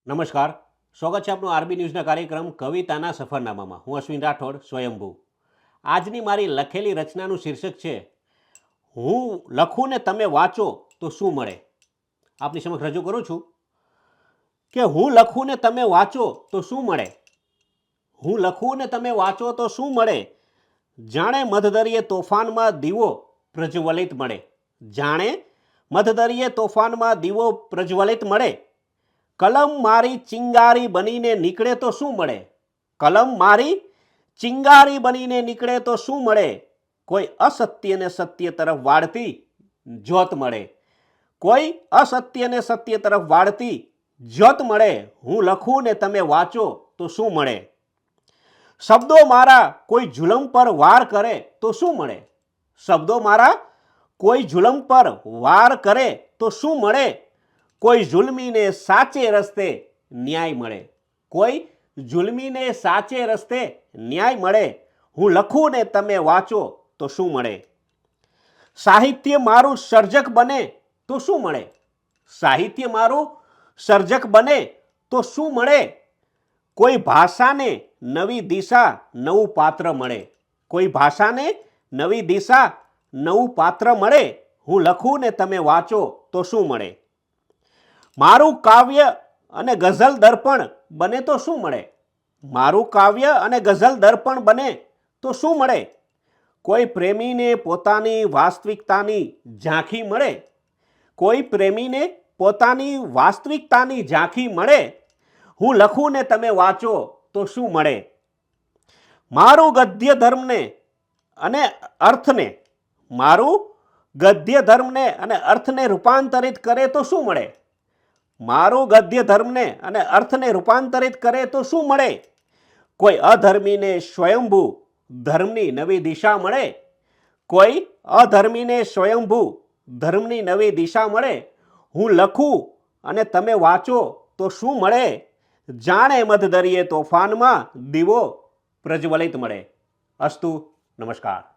નમસ્કાર. સ્વાગત છે આપનું આરબી ન્યૂઝના કાર્યક્રમ કવિતાના સફરનામામાં. હું અશ્વિન રાઠોડ, સ્વયંભૂ. આજની મારી લખેલી રચનાનું શીર્ષક છે હું લખું ને તમે વાંચો તો શું મળે. આપની સમક્ષ રજૂ કરું છું કે હું લખું ને તમે વાંચો તો શું મળે. હું લખું ને તમે વાંચો તો શું મળે. જાણે મધદરિયે તોફાનમાં દીવો પ્રજ્વલિત મળે. જાણે મધદરિયે તોફાનમાં દીવો પ્રજ્વલિત મળે. કલમ મારી ચિંગારી બનીને નીકળે તો શું મળે. કલમ મારી ચિંગારી બનીને નીકળે તો શું મળે. કોઈ અસત્યને સત્ય તરફ વાળતી જ્યોત મળે. કોઈ અસત્યને સત્ય તરફ વાળતી જ્યોત મળે. હું લખું ને તમે વાંચો તો શું મળે. શબ્દો મારા કોઈ જુલમ પર વાર કરે તો શું મળે. શબ્દો મારા કોઈ જુલમ પર વાર કરે તો શું મળે. કોઈ જુલ્મીને સાચે રસ્તે ન્યાય મળે. કોઈ જુલ્મીને સાચે રસ્તે ન્યાય મળે. હું લખું ને તમે વાંચો તો શું મળે. સાહિત્ય મારું સર્જક બને તો શું મળે. સાહિત્ય મારું સર્જક બને તો શું મળે. કોઈ ભાષાને નવી દિશા નવું પાત્ર મળે. કોઈ ભાષાને નવી દિશા નવું પાત્ર મળે. હું લખું ને તમે વાંચો તો શું મળે. મારું કાવ્ય અને ગઝલ દર્પણ બને તો શું મળે. મારું કાવ્ય અને ગઝલ દર્પણ બને તો શું મળે. કોઈ પ્રેમીને પોતાની વાસ્તવિકતાની ઝાંખી મળે. કોઈ પ્રેમીને પોતાની વાસ્તવિકતાની ઝાંખી મળે. હું લખું ને તમે વાંચો તો શું મળે. મારું ગદ્ય ધર્મને અને અર્થને મારું ગદ્ય ધર્મને અને અર્થને રૂપાંતરિત કરે તો શું મળે. મારું ગદ્ય ધર્મને અને અર્થને રૂપાંતરિત કરે તો શું મળે. કોઈ અધર્મીને સ્વયંભૂ ધર્મની નવી દિશા મળે. કોઈ અધર્મીને સ્વયંભૂ ધર્મની નવી દિશા મળે. હું લખું અને તમે વાંચો તો શું મળે. જાણે મધદરિયે તોફાનમાં દીવો પ્રજ્વલિત મળે. અસ્તુ. નમસ્કાર.